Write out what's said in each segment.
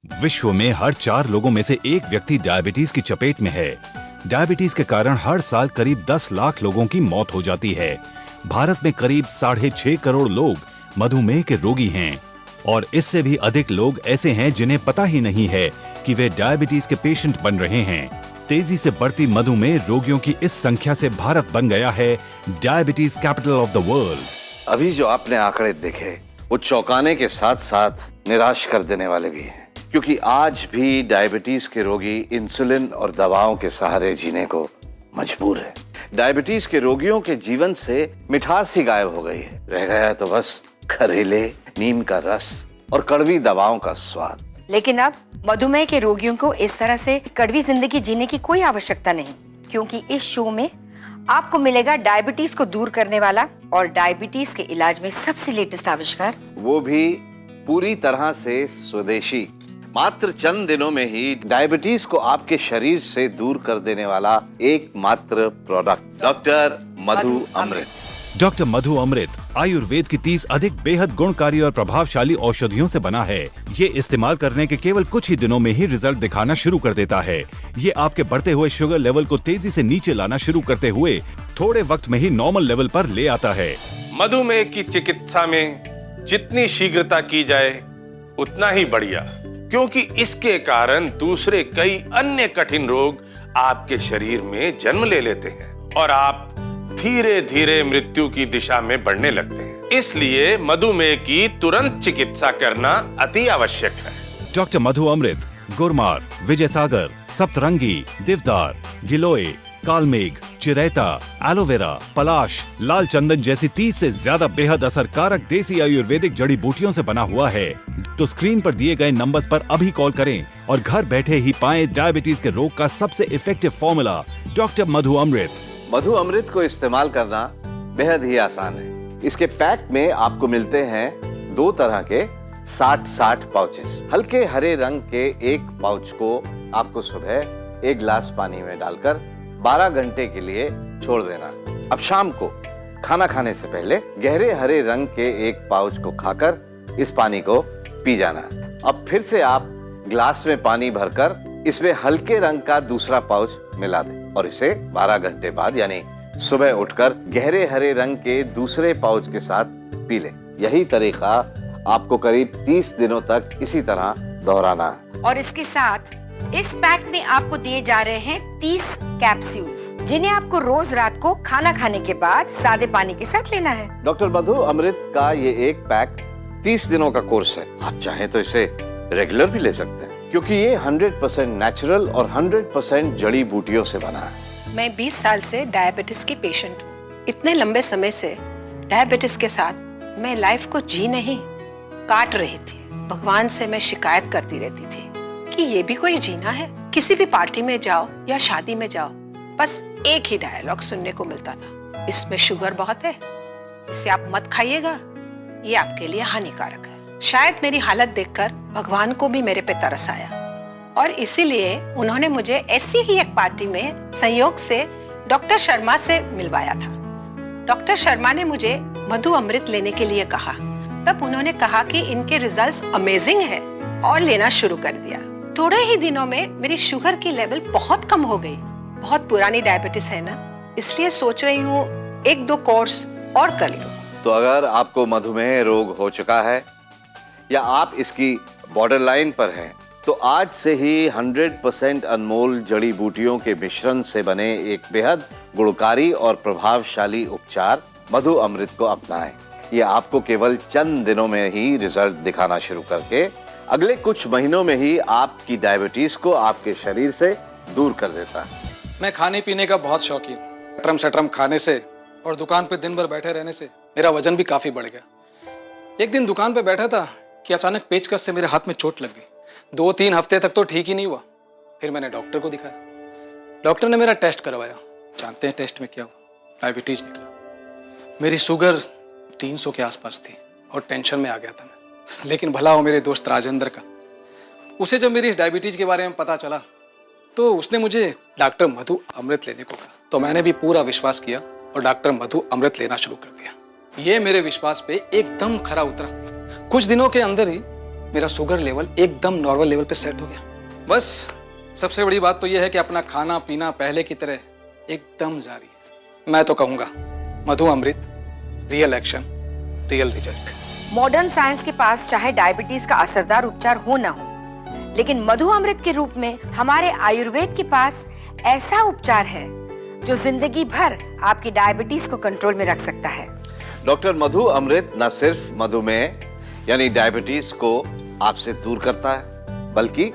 विश्व में हर 4 लोगों में से एक व्यक्ति डायबिटीज की चपेट में है। डायबिटीज के कारण हर साल करीब 10 लाख लोगों की मौत हो जाती है। भारत में करीब 6.5 करोड़ लोग मधुमेह के रोगी हैं और इससे भी अधिक लोग ऐसे हैं जिन्हें पता ही नहीं है कि वे डायबिटीज के पेशेंट बन रहे हैं। तेजी से बढ़ती मधुमेह रोगियों की इस संख्या से भारत बन गया है diabetes capital of the world. अभी जो आपने आंकड़े देखे वो चौंकाने के साथ साथ निराश कर देने वाले भी हैं, क्योंकि आज भी डायबिटीज के रोगी इंसुलिन और दवाओं के सहारे जीने को मजबूर है। डायबिटीज के रोगियों के जीवन से मिठास ही गायब हो गई है। रह गया तो बस खरीले नीम का रस और कड़वी दवाओं का स्वाद। लेकिन अब मधुमेह के रोगियों को इस तरह से कड़वी जिंदगी जीने की कोई आवश्यकता नहीं, क्योंकि इस शो में आपको मिलेगा डायबिटीज को दूर करने वाला और डायबिटीज के इलाज में सबसे लेटेस्ट आविष्कार, वो भी पूरी तरह से स्वदेशी। मात्र चंद दिनों में ही डायबिटीज को आपके शरीर से दूर कर देने वाला एकमात्र प्रोडक्ट डॉक्टर मधु अमृत। डॉक्टर मधु अमृत आयुर्वेद की 30 अधिक बेहद गुणकारी और प्रभावशाली औषधियों से बना है। ये इस्तेमाल करने के केवल कुछ ही दिनों में ही रिजल्ट दिखाना शुरू कर देता है। ये आपके बढ़ते हुए शुगर लेवल को तेजी से नीचे लाना शुरू करते हुए थोड़े वक्त में ही नॉर्मल लेवल पर ले आता है। मधुमेह की चिकित्सा में जितनी शीघ्रता की जाए उतना ही बढ़िया, क्योंकि इसके कारण दूसरे कई अन्य कठिन रोग आपके शरीर में जन्म ले लेते हैं और आप धीरे धीरे मृत्यु की दिशा में बढ़ने लगते हैं। इसलिए मधुमेह की तुरंत चिकित्सा करना अति आवश्यक है। डॉक्टर मधु अमृत गुरमार, विजय सागर, सप्तरंगी, देवदार, गिलोय, कालमेघ, चिरैता, एलोवेरा, पलाश, लाल चंदन जैसी 30 से ज्यादा बेहद असरकारक देसी आयुर्वेदिक जड़ी बूटियों से बना हुआ है। तो स्क्रीन पर दिए गए नंबर्स पर अभी कॉल करें और घर बैठे ही पाएं डायबिटीज के रोग का सबसे इफेक्टिव फॉर्मूला डॉक्टर मधु अमृत। मधु अमृत को इस्तेमाल करना बेहद ही आसान है। इसके पैक में आपको मिलते हैं 2 तरह के 60-60 पाउचेस। हल्के हरे रंग के एक पाउच को आपको सुबह 1 गिलास पानी में डालकर 12 घंटे के लिए छोड़ देना। अब शाम को खाना खाने से पहले गहरे हरे रंग के एक पाउच को खाकर इस पानी को पी जाना। अब फिर से आप गिलास में पानी भरकर इसमें हल्के रंग का दूसरा पाउच मिला दें और इसे 12 घंटे बाद यानी सुबह उठकर गहरे हरे रंग के दूसरे पाउच के साथ पी लें। यही तरीका आपको करीब 30 दिनों तक इसी तरह दोहराना है। और इसके साथ इस पैक में आपको दिए जा रहे हैं 30 कैप्सूल्स, जिन्हें आपको रोज रात को खाना खाने के बाद सादे पानी के साथ लेना है। डॉक्टर मधु अमृत का ये एक पैक 30 दिनों का कोर्स है। आप चाहें तो इसे रेगुलर भी ले सकते हैं, क्योंकि ये 100% नेचुरल और 100% जड़ी बूटियों से बना है। मैं 20 साल से डायबिटीज की पेशेंट हूँ। इतने लंबे समय से डायबिटीज के साथ मैं लाइफ को जी नहीं काट रही थी। भगवान से मैं शिकायत करती रहती थी कि ये भी कोई जीना है। किसी भी पार्टी में जाओ या शादी में जाओ, बस एक ही डायलॉग सुनने को मिलता था, इसमें शुगर बहुत है, इसे आप मत खाइएगा, ये आपके लिए हानिकारक है। शायद मेरी हालत देखकर भगवान को भी मेरे पे तरस आया और इसीलिए उन्होंने मुझे ऐसी ही एक पार्टी में संयोग से डॉक्टर शर्मा से मिलवाया था। डॉक्टर शर्मा ने मुझे मधु अमृत लेने के लिए कहा। तब उन्होंने कहा कि इनके रिजल्ट्स अमेजिंग है और लेना शुरू कर दिया। थोड़े ही दिनों में मेरी शुगर की लेवल बहुत कम हो गई। बहुत पुरानी डायबिटीज है ना, इसलिए सोच रही हूँ 1-2 कोर्स और कर लूं। तो अगर आपको मधुमेह रोग हो चुका है या आप इसकी बॉर्डर लाइन पर हैं, तो आज से ही 100% अनमोल जड़ी बूटियों के मिश्रण से बने एक बेहद गुणकारी और प्रभावशाली उपचार मधु अमृत को अपनाएं। ये आपको केवल चंद दिनों में ही रिजल्ट दिखाना शुरू करके अगले कुछ महीनों में ही आपकी डायबिटीज को आपके शरीर से दूर कर देता है। मैं खाने पीने का बहुत शौकीन। सटरम सटरम खाने से और दुकान पे दिन भर बैठे रहने से मेरा वजन भी काफी बढ़ गया। एक दिन दुकान पे बैठा था कि अचानक पेचकस से मेरे हाथ में चोट लग गई। 2-3 हफ्ते तक तो ठीक ही नहीं हुआ। फिर मैंने डॉक्टर को दिखाया। डॉक्टर ने मेरा टेस्ट करवाया। जानते हैं टेस्ट में क्या हुआ? डायबिटीज निकला। मेरी शुगर 300 के आसपास थी और टेंशन में आ गया था मैं। लेकिन भला हो मेरे दोस्त राजेंद्र का, उसे जब मेरी इस डायबिटीज के बारे में पता चला तो उसने मुझे डॉक्टर मधु अमृत लेने को कहा। तो मैंने भी पूरा विश्वास किया और डॉक्टर मधु अमृत लेना शुरू कर दिया। ये मेरे विश्वास पे एकदम खरा उतरा। कुछ दिनों के अंदर ही मेरा शुगर लेवल एकदम नॉर्मल लेवल पे सेट हो गया। बस सबसे बड़ी बात तो यह है कि अपना खाना पीना पहले की तरह एकदम जारी है। मैं तो कहूँगा Madhu Amrit, real action, real result. Modern science के पास चाहे डायबिटीज का असरदार उपचार हो ना हो, लेकिन मधु अमृत के रूप में हमारे आयुर्वेद के पास ऐसा उपचार है जो जिंदगी भर आपकी डायबिटीज को कंट्रोल में रख सकता है। डॉक्टर मधु अमृत न सिर्फ मधुमेह यानी डायबिटीज को आपसे दूर करता है, बल्कि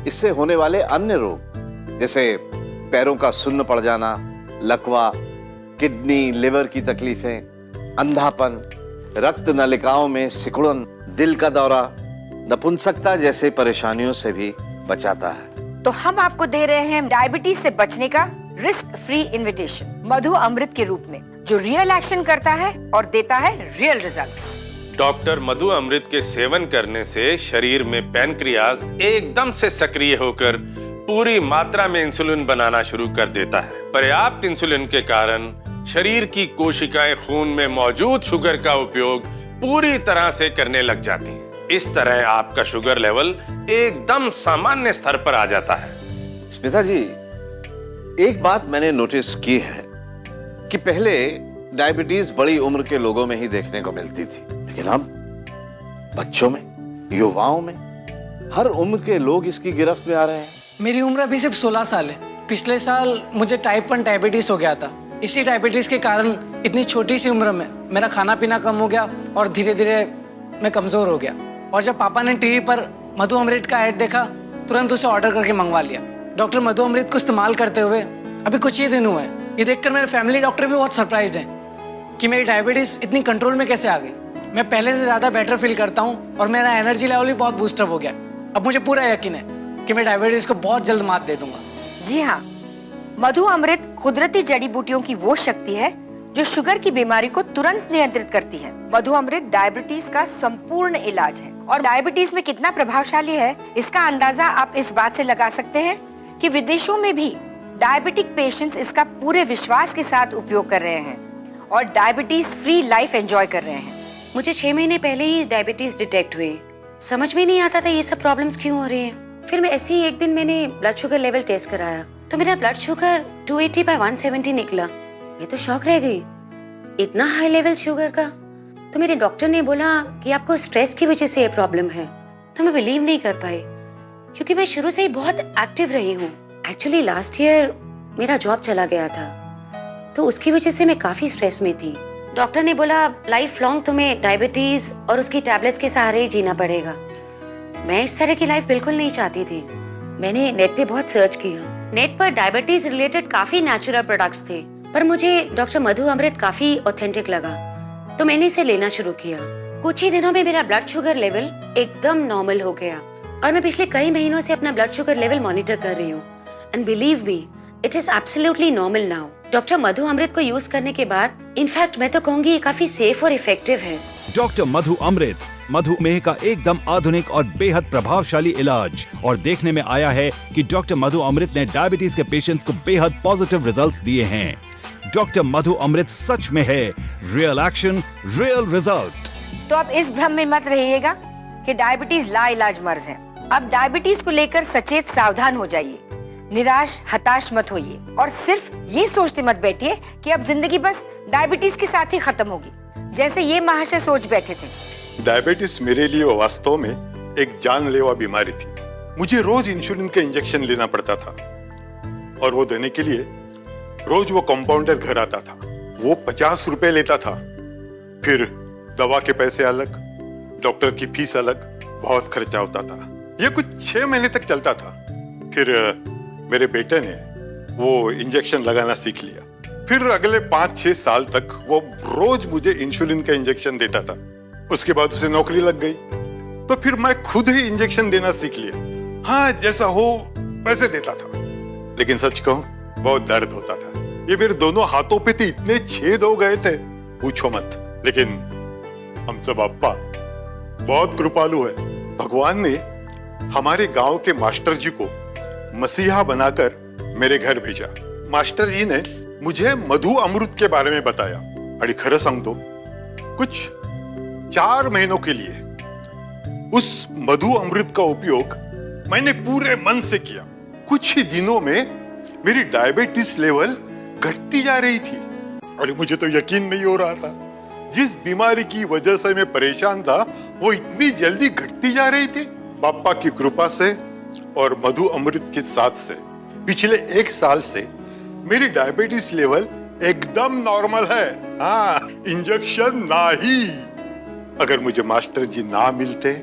इससे होने वाले अन्य रोग जैसे पैरों का सुन्न पड़ जाना, लकवा, किडनी लिवर की तकलीफें, अंधापन, रक्त नलिकाओं में सिकुड़न, दिल का दौरा, नपुंसकता जैसे परेशानियों से भी बचाता है। तो हम आपको दे रहे हैं डायबिटीज से बचने का रिस्क फ्री इन्विटेशन मधु अमृत के रूप में, जो रियल एक्शन करता है और देता है रियल रिजल्ट्स। डॉक्टर मधु अमृत के सेवन करने से शरीर में पैनक्रियाज एकदम से सक्रिय होकर पूरी मात्रा में इंसुलिन बनाना शुरू कर देता है। पर्याप्त इंसुलिन के कारण शरीर की कोशिकाएं खून में मौजूद शुगर का उपयोग पूरी तरह से करने लग जाती हैं। इस तरह आपका शुगर लेवल एकदम सामान्य स्तर पर आ जाता है। स्मिता जी, एक बात मैंने नोटिस की है कि पहले डायबिटीज बड़ी उम्र के लोगों में ही देखने को मिलती थी, लेकिन अब बच्चों में, युवाओं में, हर उम्र के लोग इसकी गिरफ्त में आ रहे हैं। मेरी उम्र अभी सिर्फ 16 साल है। पिछले साल मुझे टाइप 1 डायबिटीज हो गया था। इसी डायबिटीज के कारण इतनी छोटी सी उम्र में मेरा खाना पीना कम हो गया और धीरे धीरे मैं कमजोर हो गया। और जब पापा ने टीवी पर मधु अमृत का ऐड देखा, तुरंत उसे ऑर्डर करके मंगवा लिया। डॉक्टर मधु अमृत को इस्तेमाल करते हुए अभी कुछ ही दिन हुए हैं। ये देखकर मेरे फैमिली डॉक्टर भी बहुत सरप्राइज्ड हैं कि मेरी डायबिटीज इतनी कंट्रोल में कैसे आ गई। मैं पहले से ज्यादा बेटर फील करता हूँ और मेरा एनर्जी लेवल भी बहुत बूस्टअप हो गया। अब मुझे पूरा यकीन है कि मैं डायबिटीज को बहुत जल्द मात दे दूंगा। जी हाँ, मधु अमृत कुदरती जड़ी बूटियों की वो शक्ति है जो शुगर की बीमारी को तुरंत नियंत्रित करती है। मधु अमृत डायबिटीज का संपूर्ण इलाज है और डायबिटीज में कितना प्रभावशाली है इसका अंदाजा आप इस बात से लगा सकते हैं कि विदेशों में भी डायबिटिक पेशेंट्स इसका पूरे विश्वास के साथ उपयोग कर रहे हैं और डायबिटीज फ्री लाइफ एंजॉय कर रहे हैं। मुझे 6 महीने पहले ही डायबिटीज डिटेक्ट हुई। समझ में नहीं आता था ये सब प्रॉब्लम्स क्यों हो रही हैं। फिर मैं ऐसे ही एक दिन मैंने ब्लड शुगर लेवल टेस्ट कराया तो मेरा ब्लड शुगर 280/170 निकला। मैं तो शॉक रह गई, इतना हाई लेवल शुगर का। तो मेरे डॉक्टर ने बोला कि आपको स्ट्रेस की वजह से ये प्रॉब्लम है। तो मैं बिलीव नहीं कर पाई क्योंकि मैं शुरू से ही बहुत एक्टिव रही हूँ। एक्चुअली लास्ट ईयर मेरा जॉब चला गया था तो उसकी वजह से मैं काफी स्ट्रेस में थी। डॉक्टर ने बोला लाइफ लॉन्ग तुम्हें डायबिटीज और उसकी टैबलेट्स के सहारे ही जीना पड़ेगा। मैं इस तरह की लाइफ बिल्कुल नहीं चाहती थी। मैंने नेट पे बहुत सर्च किया। नेट पर डायबिटीज रिलेटेड काफी नेचुरल प्रोडक्ट्स थे, पर मुझे डॉक्टर मधु अमृत काफी ऑथेंटिक लगा तो मैंने इसे लेना शुरू किया। कुछ ही दिनों में मेरा ब्लड शुगर लेवल एकदम नॉर्मल हो गया और मैं पिछले कई महीनों से अपना ब्लड शुगर लेवल मॉनिटर कर रही हूँ। And believe me, it is absolutely normal now. Doctor Madhu Amrit को यूज करने के बाद इनफैक्ट मैं तो कहूंगी ये काफी सेफ और इफेक्टिव है। डॉक्टर मधु अमृत मधुमेह का एकदम आधुनिक और बेहद प्रभावशाली इलाज। और देखने में आया है कि डॉक्टर मधु अमृत ने डायबिटीज के पेशेंट्स को बेहद पॉजिटिव रिजल्ट्स दिए हैं। डॉक्टर मधु अमृत सच में है रियल एक्शन, रियल रिजल्ट। तो अब इस भ्रम में मत रहिएगा कि डायबिटीज लाइलाज मर्ज है। अब डायबिटीज को लेकर सचेत सावधान हो जाइए, निराश हताश मत होइए और सिर्फ ये सोचते मत बैठिए कि अब जिंदगी बस डायबिटीज के साथ ही खत्म होगी, जैसे ये महाशय सोच बैठे थे। डायबिटीज मेरे लिए वास्तव में एक जानलेवा बीमारी थी। मुझे रोज इंसुलिन का इंजेक्शन लेना पड़ता था और वो देने के लिए रोज वो कंपाउंडर घर आता था। वो 50 रुपए लेता था। फिर दवा के पैसे अलग, डॉक्टर की फीस अलग, बहुत खर्चा होता था। ये कुछ 6 महीने तक चलता था। फिर मेरे बेटे ने वो इंजेक्शन लगाना सीख लिया। फिर अगले 5-6 साल तक वो रोज मुझे इंसुलिन का इंजेक्शन देता था। उसके बाद उसे नौकरी लग गई तो फिर मैं खुद ही इंजेक्शन देना सीख लिया। हाँ, जैसा हो वैसे देता था, लेकिन सच कहूं बहुत दर्द होता था। ये मेरे दोनों हाथों पे तो इतने छेद हो गए थे, पूछो मत। लेकिन हम सब अप्पा बहुत कृपालु है। भगवान ने हमारे गांव के मास्टर जी को मसीहा बनाकर मेरे घर भेजा। मास्टर जी ने मुझे मधु अमृत के बारे में बताया और खरं सांगतो कुछ 4 महीनों के लिए उस मधु अमृत का उपयोग मैंने पूरे मन से किया। कुछ ही दिनों में मेरी डायबिटीज लेवल घटती जा रही थी और मुझे तो यकीन नहीं हो रहा था। जिस बीमारी की वजह से मैं परेशान था वो इतनी जल्दी घटती जा रही थी। बापा की कृपा से और मधु अमृत के साथ से पिछले 1 साल से मेरी डायबिटीज लेवल एकदम नॉर्मल है। हाँ, इंजेक्शन ना ही। अगर मुझे मास्टर जी ना मिलते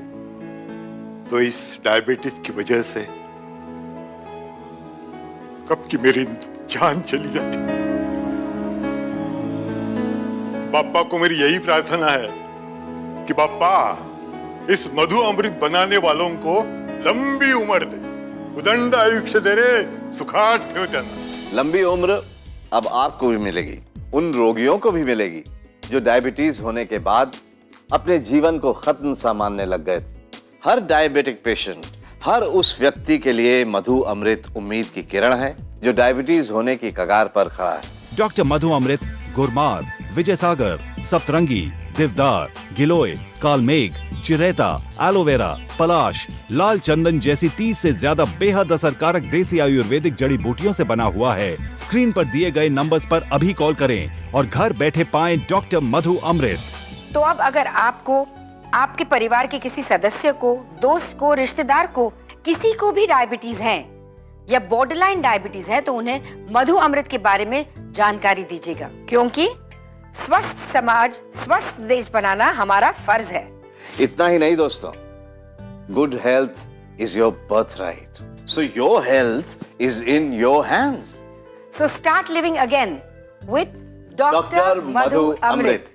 तो इस डायबिटीज की वजह से कब की मेरी जान चली जाती। बापा को मेरी यही प्रार्थना है कि बापा इस मधु अमृत बनाने वालों को लंबी उम्र दे, उदंड आयुष्य दे रे, सुखाट ठेव त्यांना। लंबी उम्र अब आपको भी मिलेगी, उन रोगियों को भी मिलेगी जो डायबिटीज होने के बाद अपने जीवन को खत्म सा मानने लग गए थे। हर डायबिटिक पेशेंट, हर उस व्यक्ति के लिए मधु अमृत उम्मीद की किरण है जो डायबिटीज होने की कगार पर खड़ा है। डॉक्टर मधु अमृत गुरमार, विजय सागर, सप्तरंगी, देवदार, गिलोय, कालमेघ, चिरेता, एलोवेरा, पलाश, लाल चंदन जैसी 30 से ज्यादा बेहद असरकारक देसी आयुर्वेदिक जड़ी बूटियों से बना हुआ है। स्क्रीन पर दिए गए नंबर्स पर अभी कॉल करें और घर बैठे पाएं डॉक्टर मधु अमृत। तो अब अगर आपको, आपके परिवार के किसी सदस्य को, दोस्त को, रिश्तेदार को, किसी को भी डायबिटीज है या बॉर्डरलाइन डायबिटीज है तो उन्हें मधु अमृत के बारे में जानकारी दीजिएगा, क्योंकि स्वस्थ समाज, स्वस्थ देश बनाना हमारा फर्ज है। इतना ही नहीं दोस्तों, good health is your birth right, so your health is in your hands. So start living again with Dr. Madhu Amrit.